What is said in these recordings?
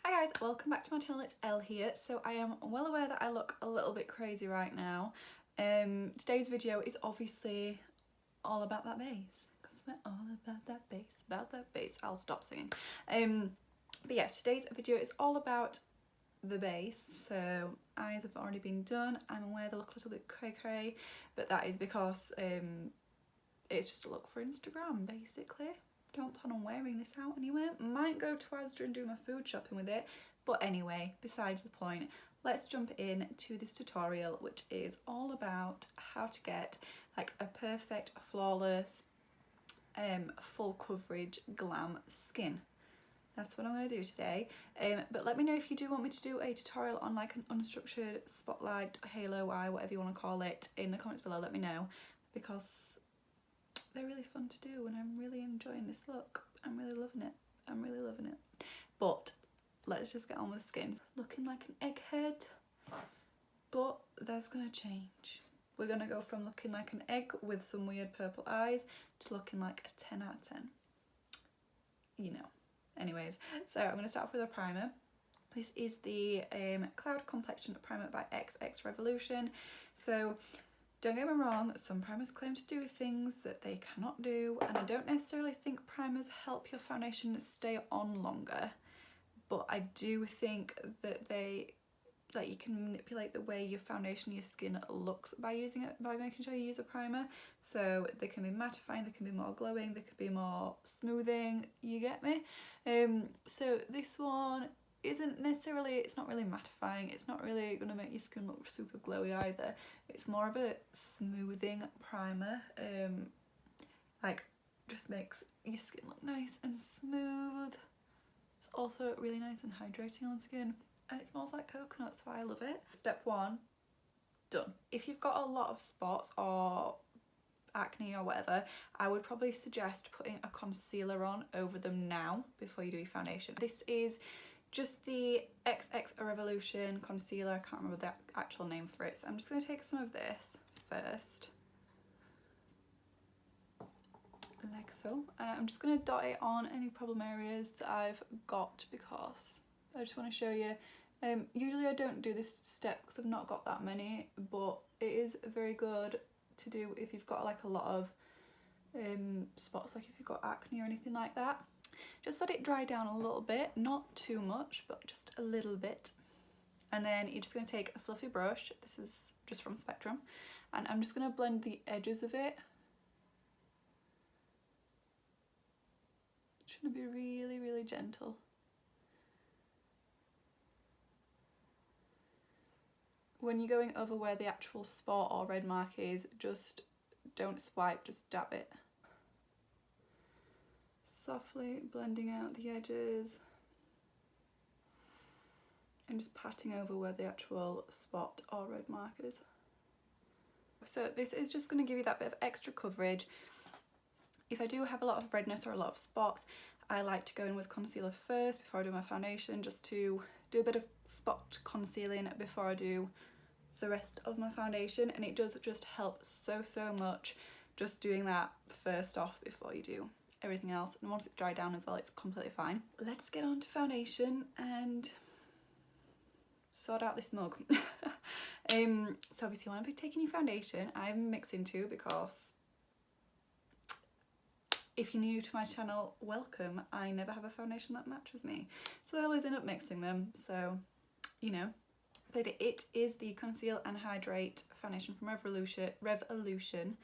Hi guys, welcome back to my channel. It's Elle here. So I am well aware that I look a little bit crazy right now. Today's video is obviously all about that bass, because we're all about that bass. I'll stop singing. But yeah, today's video is all about the base. So eyes have already been done. I'm aware they look a little bit cray, but that is because it's just a look for Instagram basically. Don't plan on wearing this out anywhere. Might go to Asda and do my food shopping with it, but anyway, besides the point. Let's jump in to this tutorial, which is all about how to get like a perfect, flawless, full coverage glam skin. That's what I'm going to do today. But let me know if you do want me to do a tutorial on like an unstructured spotlight, halo eye, whatever you want to call it, in the comments below. Let me know, because they're really fun to do and I'm really enjoying this look. I'm really loving it. But let's just get on with the skin. Looking like an egghead, but that's gonna change. We're gonna go from looking like an egg with some weird purple eyes to looking like a 10 out of 10. You know. Anyways, so I'm gonna start off with a primer. This is the Cloud Complexion Primer by XX Revolution. So don't get me wrong, some primers claim to do things that they cannot do, and I don't necessarily think primers help your foundation stay on longer, but I do think that you can manipulate the way your foundation, your skin looks by using it, by making sure you use a primer. So they can be mattifying, they can be more glowing, they could be more smoothing, you get me? So this one isn't necessarily, it's not really mattifying, it's not really going to make your skin look super glowy either. It's more of a smoothing primer, like just makes your skin look nice and smooth. It's also really nice and hydrating on skin, and it smells like coconut, so I love it. Step one, done. If you've got a lot of spots or acne or whatever, I would probably suggest putting a concealer on over them now before you do your foundation. This is just the XX Revolution concealer. I can't remember the actual name for it, so I'm just going to take some of this first, like so, and I'm just going to dot it on any problem areas that I've got, because I just want to show you. Usually I don't do this step because I've not got that many, but it is very good to do if you've got like a lot of spots, like if you've got acne or anything like that. Just let it dry down a little bit, not too much, but just a little bit. And then you're just going to take a fluffy brush, this is just from Spectrum, and I'm just going to blend the edges of it. It's going to be really, really gentle. When you're going over where the actual spot or red mark is, just don't swipe, just dab it. Softly blending out the edges and just patting over where the actual spot or red mark is. So this is just going to give you that bit of extra coverage. If I do have a lot of redness or a lot of spots, I like to go in with concealer first before I do my foundation, just to do a bit of spot concealing before I do the rest of my foundation, and it does just help so much just doing that first off before you do everything else. And once it's dried down as well, it's completely fine. Let's get on to foundation and sort out this mug. So obviously when I'm taking your foundation, I'm mixing two, because if you're new to my channel, welcome. I never have a foundation that matches me, so I always end up mixing them, so you know. But it is the Conceal and Hydrate foundation from Revolution.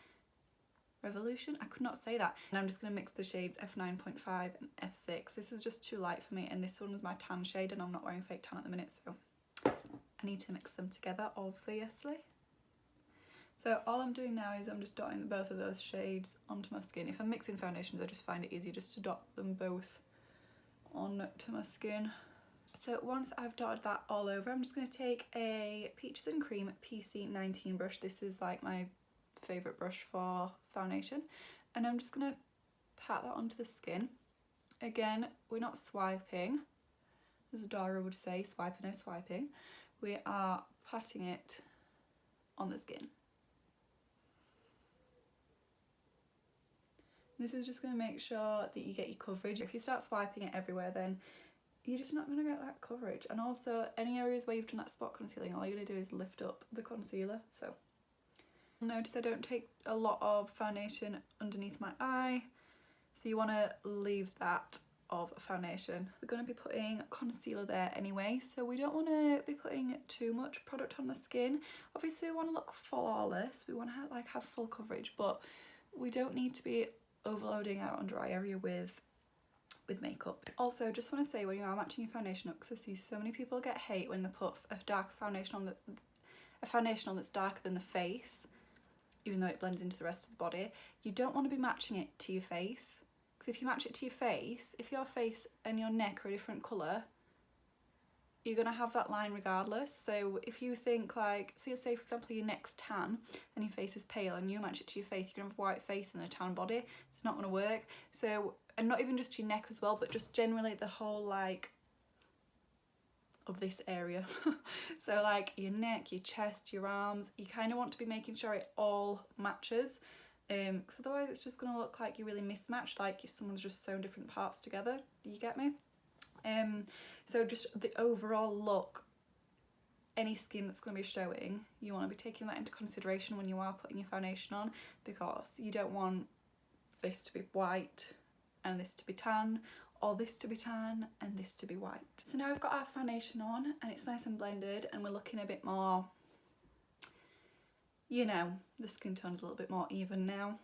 I could not say that. And I'm just going to mix the shades F9.5 and F6. This is just too light for me, and this one was my tan shade, and I'm not wearing fake tan at the minute, so I need to mix them together, obviously. So all I'm doing now is I'm just dotting both of those shades onto my skin. If I'm mixing foundations, I just find it easier just to dot them both onto my skin. So once I've dotted that all over, I'm just going to take a Peaches and Cream PC19 brush. This is like my favourite brush for foundation. And I'm just going to pat that onto the skin. Again, we're not swiping, as Dara would say, swiping, no swiping. We are patting it on the skin. This is just going to make sure that you get your coverage. If you start swiping it everywhere, then you're just not going to get that coverage. And also, any areas where you've done that spot concealing, all you're going to do is lift up the concealer. So notice I don't take a lot of foundation underneath my eye, so you want to leave that of foundation. We're going to be putting concealer there anyway, so we don't want to be putting too much product on the skin. Obviously we want to look flawless, we want to have full coverage, but we don't need to be overloading our under eye area with makeup. Also, just want to say, when you are matching your foundation up, because I see so many people get hate when they put a dark foundation on a foundation on that's darker than the face, even though it blends into the rest of the body. You don't want to be matching it to your face, because if you match it to your face, if your face and your neck are a different colour, you're going to have that line regardless. So if you think like, so say for example your neck's tan and your face is pale and you match it to your face, you're going to have a white face and a tan body. It's not going to work. So, and not even just your neck as well, but just generally the whole like of this area. So like your neck, your chest, your arms, you kind of want to be making sure it all matches, because otherwise it's just going to look like you're really mismatched, like if someone's just sewn different parts together. Do you get me? So just the overall look, any skin that's going to be showing, you want to be taking that into consideration when you are putting your foundation on, because you don't want this to be white and this to be tan, or this to be tan and this to be white. So now we've got our foundation on and it's nice and blended and we're looking a bit more, you know, the skin tone's a little bit more even now.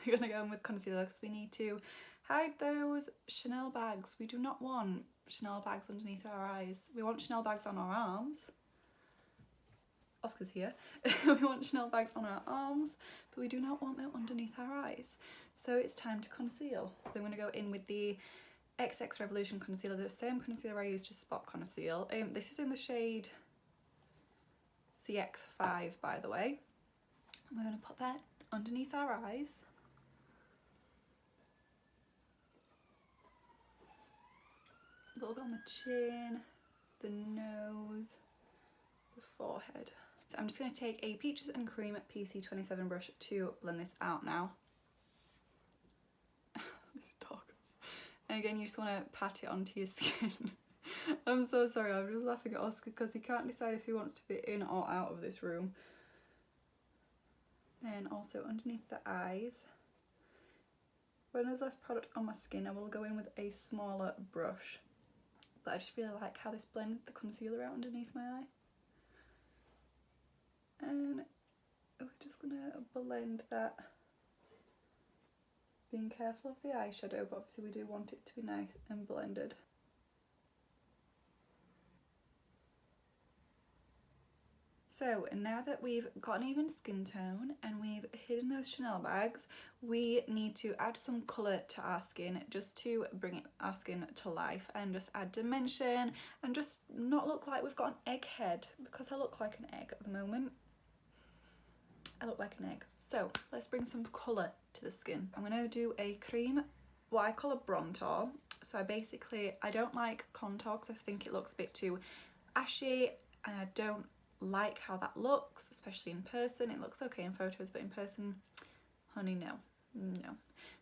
We're going to go in with concealer because we need to hide those Chanel bags. We do not want Chanel bags underneath our eyes. We want Chanel bags on our arms. Oscar's here. We want Chanel bags on our arms, but we do not want them underneath our eyes. So it's time to conceal. So I'm going to go in with the XX Revolution concealer, the same concealer I used to spot conceal. This is in the shade CX5, by the way. And we're going to put that underneath our eyes. A little bit on the chin, the nose, the forehead. So I'm just going to take a Peaches and Cream PC27 brush to blend this out now. This dog. And again, you just want to pat it onto your skin. I'm so sorry, I'm just laughing at Oscar because he can't decide if he wants to be in or out of this room. Then also underneath the eyes. When there's less product on my skin, I will go in with a smaller brush. But I just really like how this blends the concealer out underneath my eye. And we're just going to blend that, being careful of the eyeshadow, but obviously we do want it to be nice and blended. So now that we've got an even skin tone and we've hidden those Chanel bags, we need to add some colour to our skin just to bring our skin to life and just add dimension and just not look like we've got an egg head, because I look like an egg at the moment. I look like an egg. So let's bring some colour to the skin. I'm going to do a cream, what I call a bronzer. So I don't like contour because I think it looks a bit too ashy and I don't like how that looks, especially in person. It looks okay in photos, but in person, honey, no.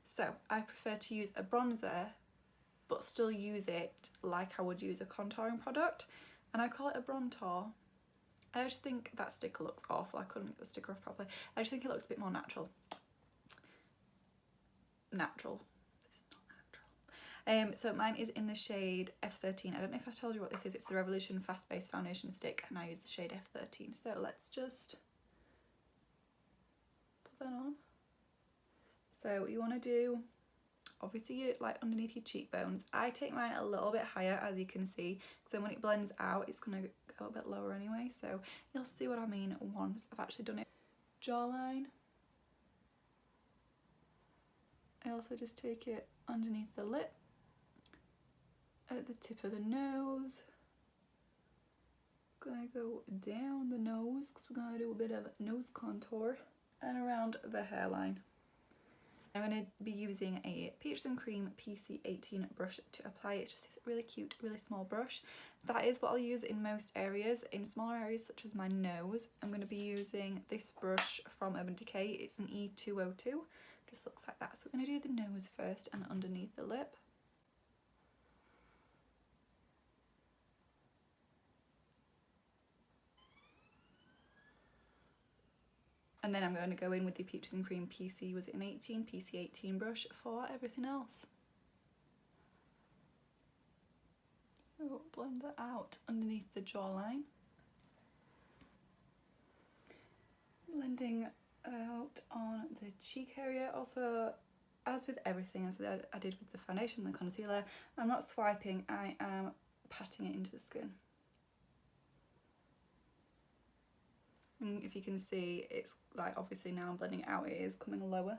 So I prefer to use a bronzer but still use it like I would use a contouring product, and I call it a bronzer. I just think that sticker looks awful. I couldn't get the sticker off properly. I just think it looks a bit more natural. So mine is in the shade F13. I don't know if I told you what this is. It's the Revolution Fast Base Foundation Stick and I use the shade F13. So let's just put that on. So you want to do, obviously, you like underneath your cheekbones. I take mine a little bit higher, as you can see, because then when it blends out it's going to go a bit lower anyway. So you'll see what I mean once I've actually done it. Jawline. I also just take it underneath the lip, at the tip of the nose. Gonna go down the nose because we're gonna do a bit of nose contour, and around the hairline. I'm going to be using a Peaches and Cream PC18 brush to apply. It's just this really cute, really small brush. That is what I'll use in most areas. In smaller areas such as my nose, I'm going to be using this brush from Urban Decay. It's an E202. Just looks like that. So we're going to do the nose first and underneath the lip. And then I'm going to go in with the Peaches and Cream PC, was it an 18? PC 18 brush for everything else. So blend that out underneath the jawline. Blending out on the cheek area. Also, as with everything, as I did with the foundation and the concealer, I'm not swiping, I am patting it into the skin. And if you can see, it's like, obviously now I'm blending it out, it is coming lower.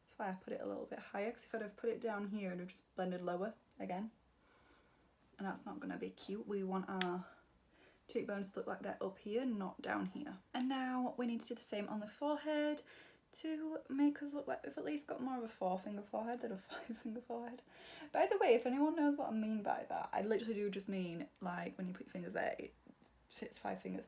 That's why I put it a little bit higher, because if I'd have put it down here, it would have just blended lower again. And that's not going to be cute. We want our cheekbones to look like they're up here, not down here. And now we need to do the same on the forehead to make us look like we've at least got more of a 4-finger forehead than a 5-finger forehead. By the way, if anyone knows what I mean by that, I literally do just mean like when you put your fingers there, it's 5 fingers.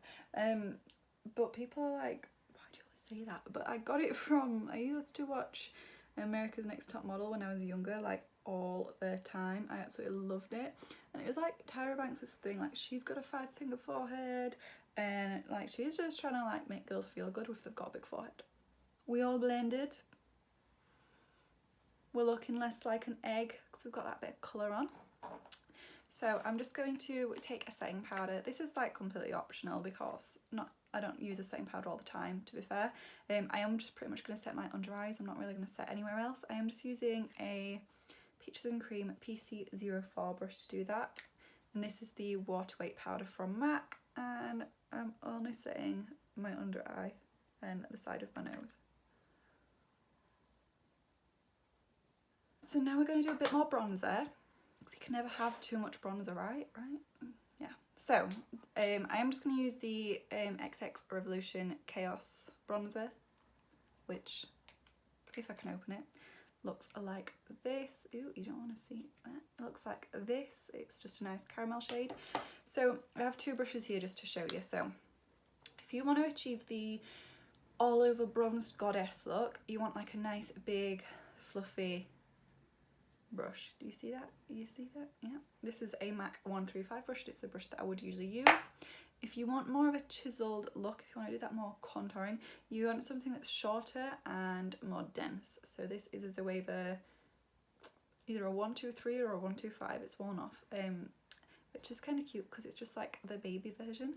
But people are like, why do you always say that? But I got it from, I used to watch America's Next Top Model when I was younger, like all the time. I absolutely loved it. And it was like Tyra Banks' thing, like she's got a 5-finger forehead, and like she's just trying to like make girls feel good if they've got a big forehead. We all blended. We're looking less like an egg because we've got that bit of colour on. So I'm just going to take a setting powder. This is like completely optional because I don't use a setting powder all the time, to be fair. I am just pretty much going to set my under eyes. I'm not really going to set anywhere else. I am just using a Peaches and Cream PC04 brush to do that. And this is the water weight powder from MAC. And I'm only setting my under eye and the side of my nose. So now we're going to do a bit more bronzer, because you can never have too much bronzer, right? Yeah. So I am just going to use the XX Revolution Chaos bronzer, which, if I can open it, looks like this. Ooh, you don't want to see that. It looks like this. It's just a nice caramel shade. So I have 2 brushes here just to show you. So if you want to achieve the all over bronzed goddess look, you want like a nice big fluffy brush. Do you see that? You see that? Yeah. This is a MAC 135 brush. It's the brush that I would usually use. If you want more of a chiseled look, if you want to do that more contouring, you want something that's shorter and more dense. So this is a Zoeva, either a 123 or a 125. It's worn off, which is kind of cute because it's just like the baby version.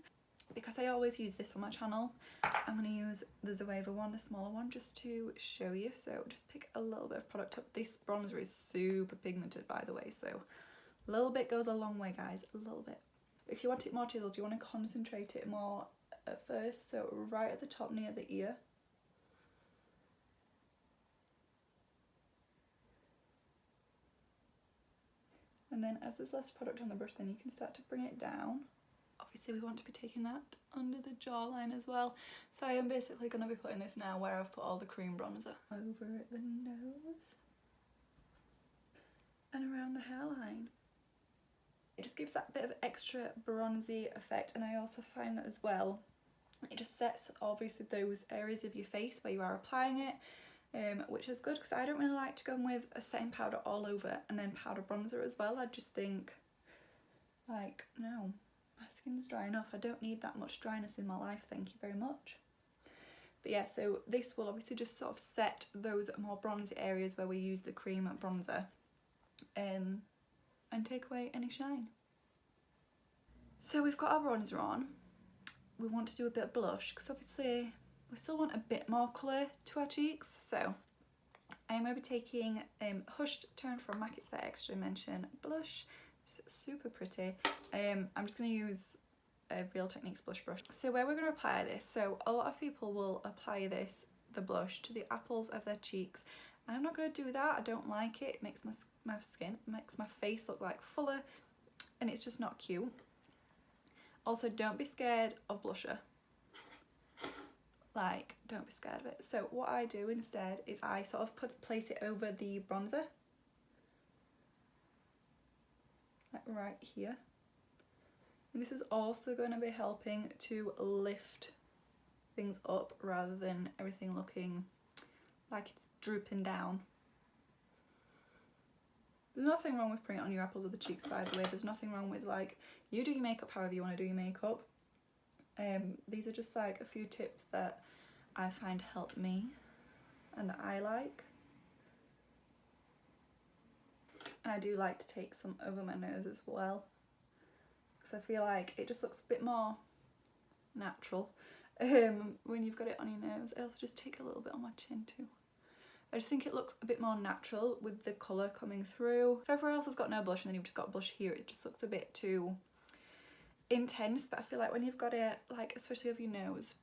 Because I always use this on my channel, I'm going to use the Zoeva one, the smaller one, just to show you. So just pick a little bit of product up. This bronzer is super pigmented, by the way, so a little bit goes a long way, guys, a little bit. But if you want it more chiseled, you want to concentrate it more at first, so right at the top near the ear. And then as there's less product on the brush, then you can start to bring it down. Obviously we want to be taking that under the jawline as well. So I am basically going to be putting this now where I've put all the cream bronzer. Over the nose. And around the hairline. It just gives that bit of extra bronzy effect, and I also find that as well, it just sets obviously those areas of your face where you are applying it, which is good because I don't really like to go in with a setting powder all over and then powder bronzer as well. I just think, like, no. My skin's dry enough. I don't need that much dryness in my life, thank you very much. But yeah, so this will obviously just sort of set those more bronzy areas where we use the cream bronzer, and take away any shine. So we've got our bronzer on. We want to do a bit of blush because obviously we still want a bit more colour to our cheeks. So I'm going to be taking Hushed Tone from MAC. It's that Extra Mention blush. Super pretty. I'm just going to use a Real Techniques blush brush. So where we're going to apply this, so a lot of people will apply the blush to the apples of their cheeks. I'm not going to do that. I don't like it. It makes my skin, makes my face look like fuller, and it's just not cute. Also, don't be scared of blusher. Like, don't be scared of it. So what I do instead is I sort of place it over the bronzer. Like right here. And this is also going to be helping to lift things up rather than everything looking like it's drooping down. There's nothing wrong with putting it on your apples of the cheeks, by the way. There's nothing wrong with, like, you do your makeup however you want to do your makeup. These are just like a few tips that I find help me and that I like. And I do like to take some over my nose as well, because I feel like it just looks a bit more natural when you've got it on your nose. I also just take a little bit on my chin too. I just think it looks a bit more natural with the colour coming through. If everyone else has got no blush and then you've just got blush here, it just looks a bit too intense. But I feel like when you've got it, like especially over your nose,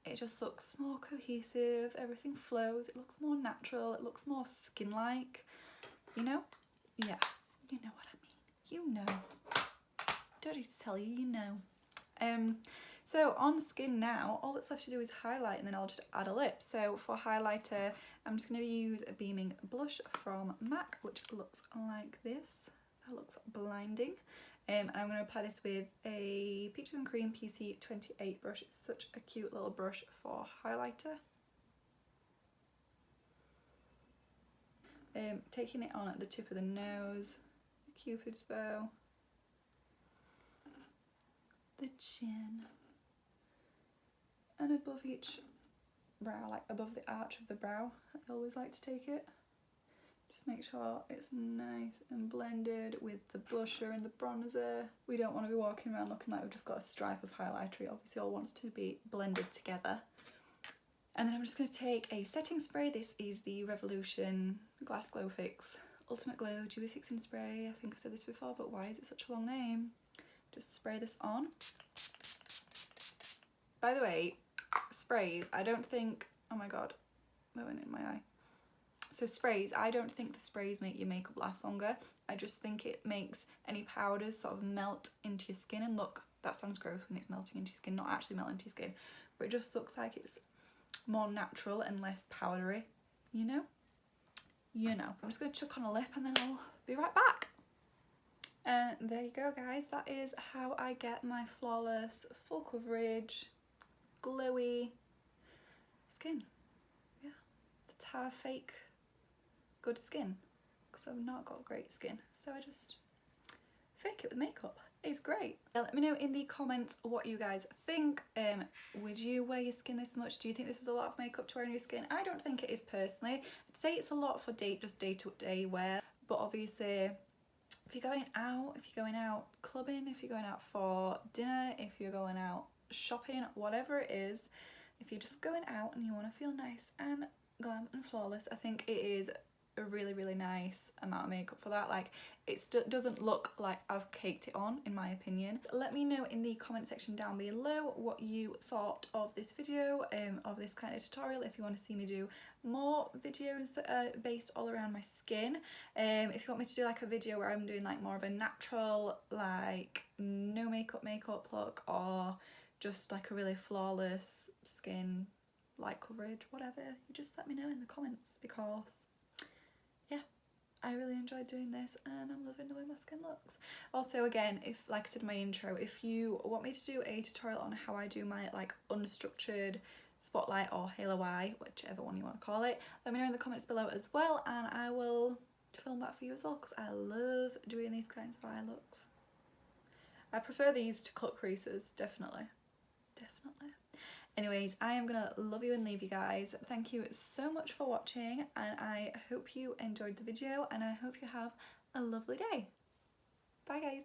it just looks more cohesive, everything flows, it looks more natural, it looks more skin-like, you know? Yeah, you know what I mean. You know. Don't need to tell you, you know. So on skin now, all that's left to do is highlight, and then I'll just add a lip. So for highlighter, I'm just going to use a Beaming blush from MAC, which looks like this. That looks blinding. And I'm going to apply this with a Peaches and Cream PC28 brush. It's such a cute little brush for highlighter. Taking it on at the tip of the nose, the Cupid's bow, the chin, and above each brow, like above the arch of the brow. I always like to take it. Just make sure it's nice and blended with the blusher and the bronzer. We don't want to be walking around looking like we've just got a stripe of highlighter. It obviously all wants to be blended together. And then I'm just going to take a setting spray. This is the Revolution Glass Glow Fix Ultimate Glow Dewy Fixing Spray. I think I've said this before, but why is it such a long name? Just spray this on. By the way, sprays, I don't think, oh my god, that went in my eye. So sprays, I don't think the sprays make your makeup last longer. I just think it makes any powders sort of melt into your skin, and look, that sounds gross when it's melting into your skin, not actually melting into your skin, but it just looks like it's more natural and less powdery, you know? You know. I'm just going to chuck on a lip and then I'll be right back. And there you go, guys. That is how I get my flawless, full coverage, glowy skin. Yeah. That's how I fake good skin, because I've not got great skin. So I just fake it with makeup. It's great. Let me know in the comments what you guys think. Would you wear your skin this much? Do you think this is a lot of makeup to wear on your skin? I don't think it is personally. I'd say it's a lot for just day-to-day wear, but obviously if you're going out clubbing, if you're going out for dinner, if you're going out shopping, whatever it is, if you're just going out and you want to feel nice and glam and flawless, I think it is a really nice amount of makeup for that. Like, it doesn't look like I've caked it on, in my opinion. Let me know in the comment section down below what you thought of this video, of this kind of tutorial, if you want to see me do more videos that are based all around my skin. If you want me to do like a video where I'm doing like more of a natural, like no makeup look, or just like a really flawless skin, light coverage, whatever, you just let me know in the comments, because yeah, I really enjoyed doing this and I'm loving the way my skin looks. Also, again, if, like I said in my intro, if you want me to do a tutorial on how I do my like unstructured spotlight or halo eye, whichever one you want to call it, let me know in the comments below as well, and I will film that for you as well, because I love doing these kinds of eye looks. I prefer these to cut creases, definitely. Anyways, I am gonna love you and leave you guys. Thank you so much for watching, and I hope you enjoyed the video, and I hope you have a lovely day. Bye guys.